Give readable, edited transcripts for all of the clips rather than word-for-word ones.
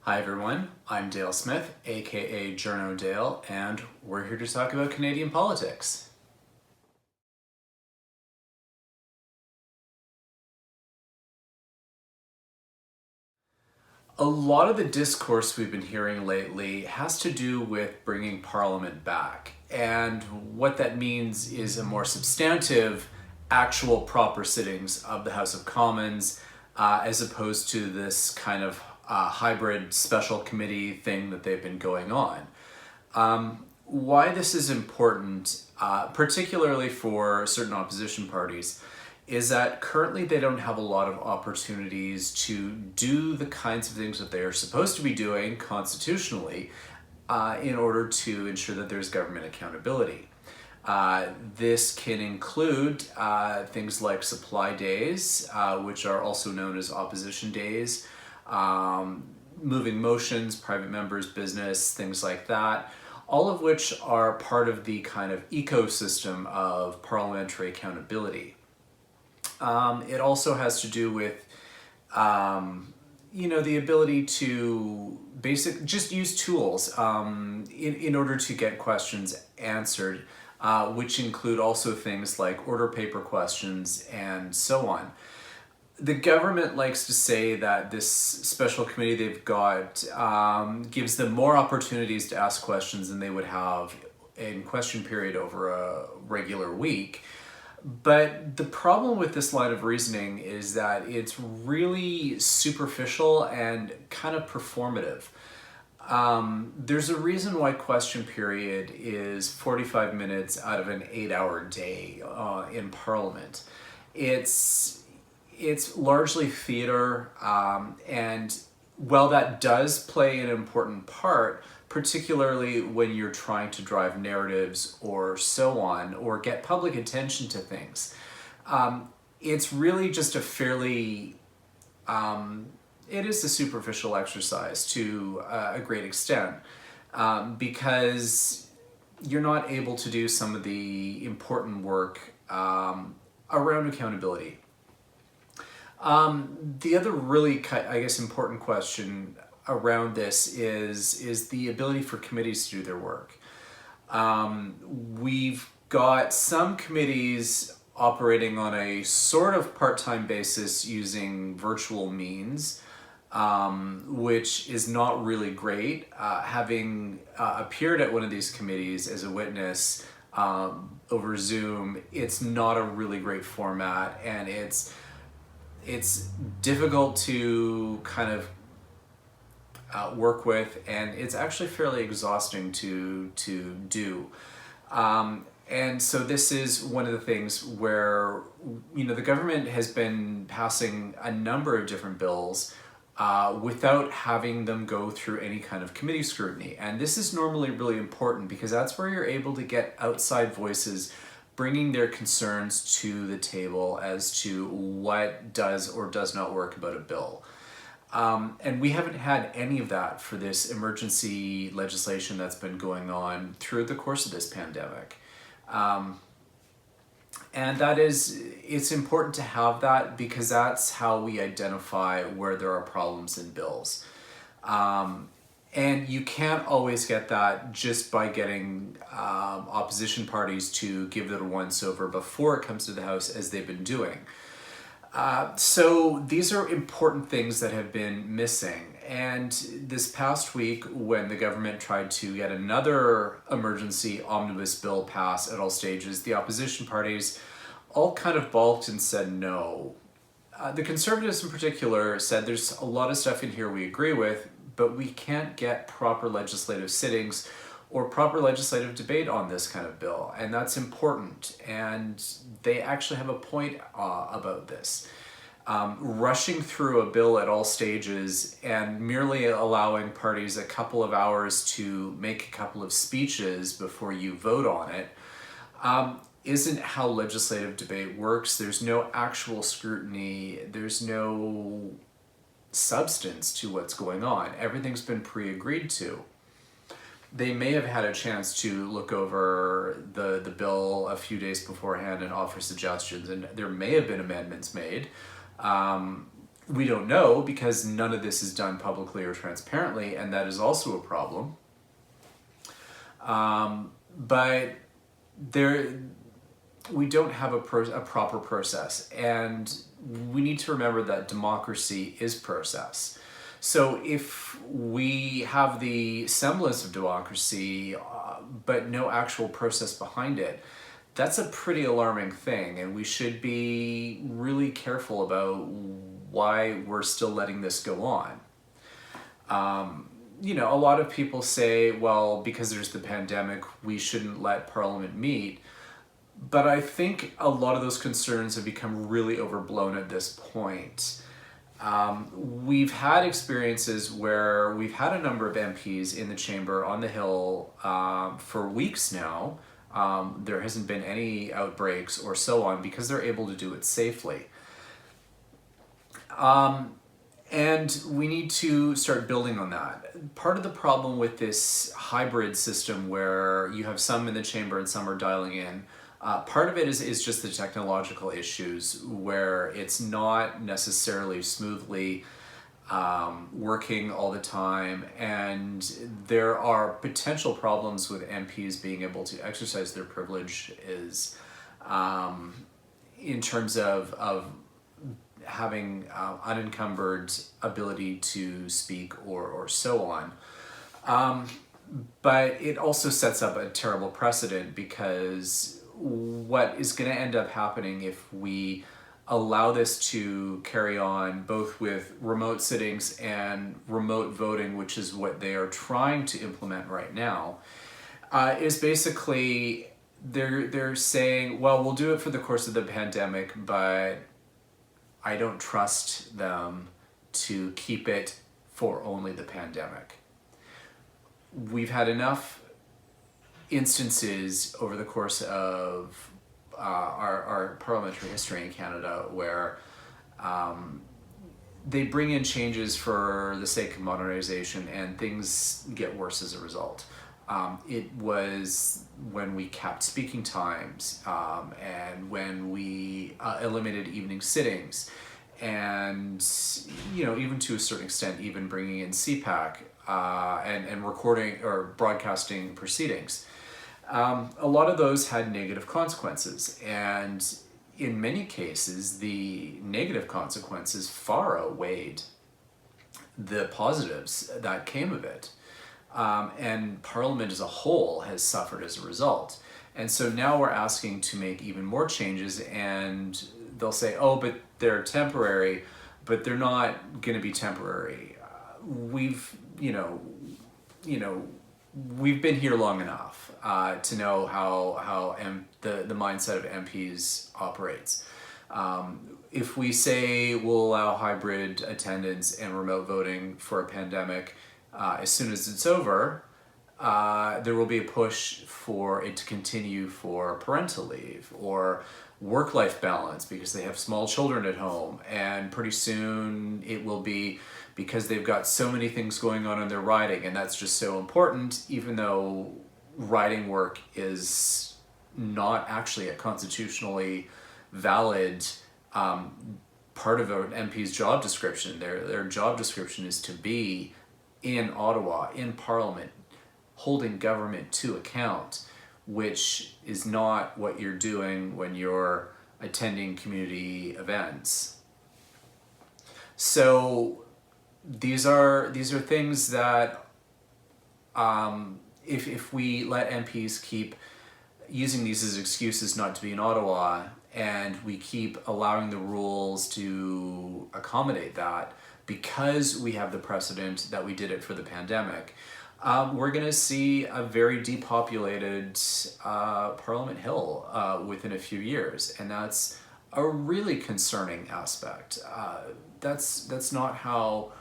Hi everyone, I'm Dale Smith, aka Journo Dale, and we're here to talk about Canadian politics. A lot of the discourse we've been hearing lately has to do with bringing Parliament back, and what that means is a more substantive, actual proper sittings of the House of Commons, as opposed to this kind of hybrid special committee thing that they've been going on. Why this is important, particularly for certain opposition parties, is that currently they don't have a lot of opportunities to do the kinds of things that they are supposed to be doing constitutionally in order to ensure that there's government accountability. This can include things like supply days, which are also known as opposition days, moving motions, private members' business, things like that, all of which are part of the kind of ecosystem of parliamentary accountability. It also has to do with, the ability to just use tools in order to get questions answered, which include also things like order paper questions and so on. The government likes to say that this special committee they've got gives them more opportunities to ask questions than they would have in question period over a regular week. But the problem with this line of reasoning is that it's really superficial and kind of performative. There's a reason why question period is 45 minutes out of an 8-hour day in Parliament. It's largely theater, and while that does play an important part, particularly when you're trying to drive narratives or so on, or get public attention to things, it's really just a fairly, it is a superficial exercise to a great extent, because you're not able to do some of the important work around accountability. The other really, important question around this is the ability for committees to do their work. We've got some committees operating on a sort of part-time basis using virtual means, which is not really great. Having appeared at one of these committees as a witness over Zoom, it's not a really great format, and it's difficult to kind of work with, and it's actually fairly exhausting to do. And so this is one of the things where, the government has been passing a number of different bills without having them go through any kind of committee scrutiny. And this is normally really important because that's where you're able to get outside voices bringing their concerns to the table as to what does or does not work about a bill. And we haven't had any of that for this emergency legislation that's been going on through the course of this pandemic. And it's important to have that because that's how we identify where there are problems in bills. And you can't always get that just by getting opposition parties to give it a once-over before it comes to the House, as they've been doing. So these are important things that have been missing. And this past week, when the government tried to get another emergency omnibus bill passed at all stages, the opposition parties all kind of balked and said no. The Conservatives in particular said there's a lot of stuff in here we agree with, but we can't get proper legislative sittings or proper legislative debate on this kind of bill, and that's important. And they actually have a point about this. Rushing through a bill at all stages and merely allowing parties a couple of hours to make a couple of speeches before you vote on it isn't how legislative debate works. There's no actual scrutiny. There's no substance to what's going on. Everything's been pre-agreed to. They may have had a chance to look over the bill a few days beforehand and offer suggestions, and there may have been amendments made. We don't know because none of this is done publicly or transparently, and that is also a problem. But we don't have a proper process, and we need to remember that democracy is process. So if we have the semblance of democracy, but no actual process behind it, that's a pretty alarming thing, and we should be really careful about why we're still letting this go on. A lot of people say, well, because there's the pandemic, we shouldn't let Parliament meet. But I think a lot of those concerns have become really overblown at this point. We've had experiences where we've had a number of MPs in the chamber on the Hill for weeks now. There hasn't been any outbreaks or so on because they're able to do it safely. And we need to start building on that. Part of the problem with this hybrid system where you have some in the chamber and some are dialing in, part of it is just the technological issues where it's not necessarily smoothly working all the time, and there are potential problems with MPs being able to exercise their privilege in terms of having unencumbered ability to speak or so on. But it also sets up a terrible precedent, because what is going to end up happening if we allow this to carry on both with remote sittings and remote voting, which is what they are trying to implement right now, is basically they're saying, well, we'll do it for the course of the pandemic, but I don't trust them to keep it for only the pandemic. We've had enough instances over the course of our parliamentary history in Canada where they bring in changes for the sake of modernization and things get worse as a result. It was when we capped speaking times and when we eliminated evening sittings, and even to a certain extent even bringing in CPAC and recording or broadcasting proceedings. A lot of those had negative consequences, and in many cases the negative consequences far outweighed the positives that came of it. And Parliament as a whole has suffered as a result. And so now we're asking to make even more changes, and they'll say, oh, but they're temporary, but they're not going to be temporary. We've been here long enough to know how the mindset of MPs operates. If we say we'll allow hybrid attendance and remote voting for a pandemic, as soon as it's over, there will be a push for it to continue for parental leave or work-life balance because they have small children at home, and pretty soon it will be because they've got so many things going on in their riding, and that's just so important, even though riding work is not actually a constitutionally valid part of an MP's job description. Their job description is to be in Ottawa, in Parliament, holding government to account, which is not what you're doing when you're attending community events. So these are things that if we let MPs keep using these as excuses not to be in Ottawa, and we keep allowing the rules to accommodate that because we have the precedent that we did it for the pandemic, we're going to see a very depopulated Parliament Hill within a few years, and that's a really concerning aspect. That's not how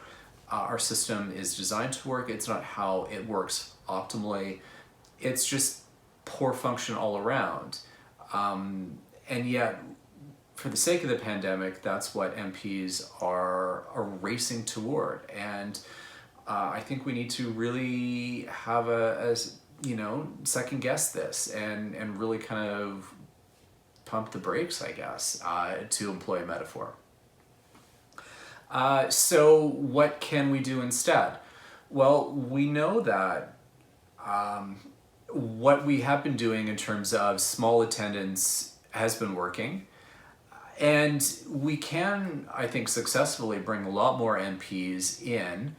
our system is designed to work. It's not how it works optimally. It's just poor function all around. And yet, for the sake of the pandemic, that's what MPs are racing toward. And I think we need to really have a second guess this and really kind of pump the brakes, I guess, to employ a metaphor. So what can we do instead? Well, we know that what we have been doing in terms of small attendance has been working. And we can, I think, successfully bring a lot more MPs in,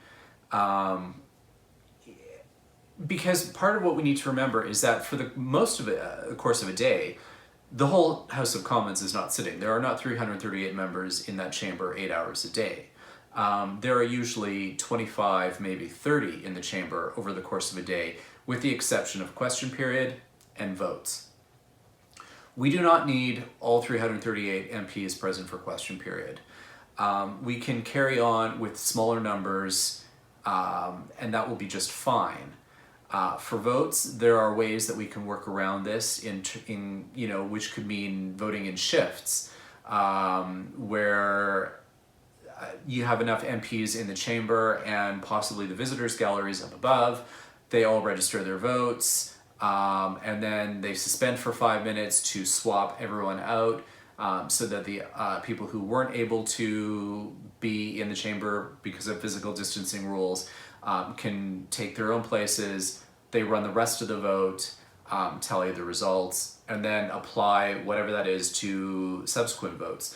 because part of what we need to remember is that for the most of the course of a day, the whole House of Commons is not sitting. There are not 338 members in that chamber 8 hours a day. There are usually 25, maybe 30 in the chamber over the course of a day, with the exception of question period and votes. We do not need all 338 MPs present for question period. We can carry on with smaller numbers, and that will be just fine. For votes, there are ways that we can work around this in which could mean voting in shifts, where you have enough MPs in the chamber and possibly the visitors galleries up above. They all register their votes, and then they suspend for 5 minutes to swap everyone out, so that the people who weren't able to be in the chamber because of physical distancing rules can take their own places. They run the rest of the vote, tally the results, and then apply whatever that is to subsequent votes.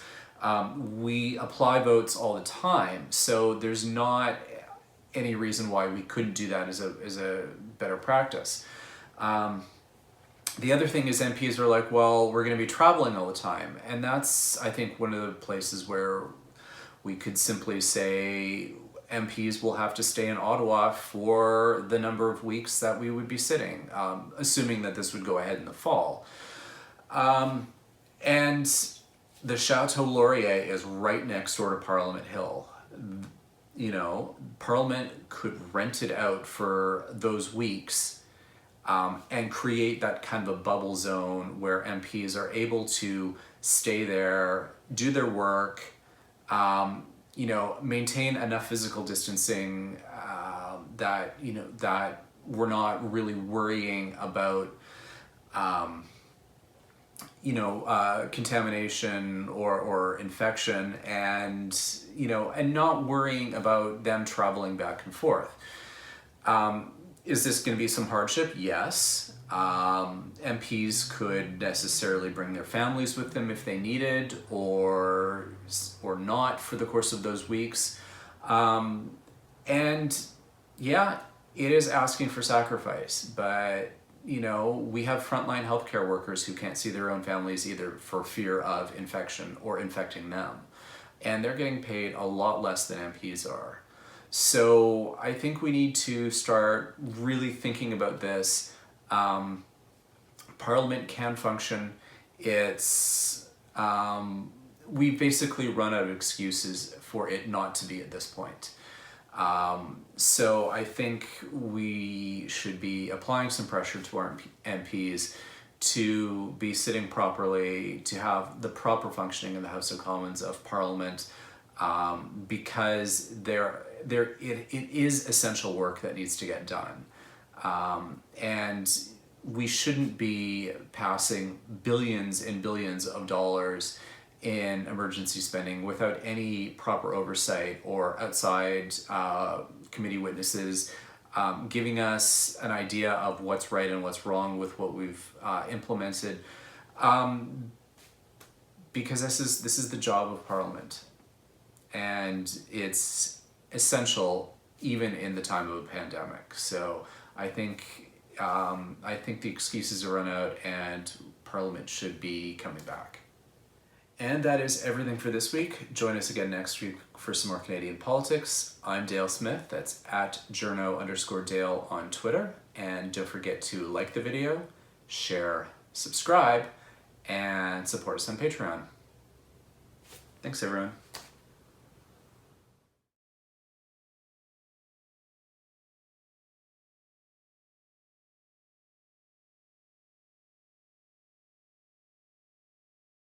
We apply votes all the time, so there's not any reason why we couldn't do that as a better practice. The other thing is MPs are like, well, we're going to be traveling all the time, and that's, I think, one of the places where we could simply say MPs will have to stay in Ottawa for the number of weeks that we would be sitting, assuming that this would go ahead in the fall. And the Chateau Laurier is right next door to Parliament Hill. Parliament could rent it out for those weeks, and create that kind of a bubble zone where MPs are able to stay there, do their work, maintain enough physical distancing that we're not really worrying about contamination or infection, and not worrying about them traveling back and forth. Is this going to be some hardship? Yes. MPs could necessarily bring their families with them if they needed, or not for the course of those weeks. And yeah, it is asking for sacrifice, but we have frontline healthcare workers who can't see their own families either for fear of infection or infecting them. And they're getting paid a lot less than MPs are. So I think we need to start really thinking about this. Parliament can function. We've basically run out of excuses for it not to be at this point. So I think we should be applying some pressure to our MPs to be sitting properly, to have the proper functioning in the House of Commons of Parliament, because it is essential work that needs to get done. And we shouldn't be passing billions and billions of dollars in emergency spending without any proper oversight or outside committee witnesses giving us an idea of what's right and what's wrong with what we've implemented, because this is the job of Parliament, and it's essential even in the time of a pandemic. So I think the excuses are run out, and Parliament should be coming back. And that is everything for this week. Join us again next week for some more Canadian politics. I'm Dale Smith. That's at journo_Dale on Twitter. And don't forget to like the video, share, subscribe, and support us on Patreon. Thanks, everyone.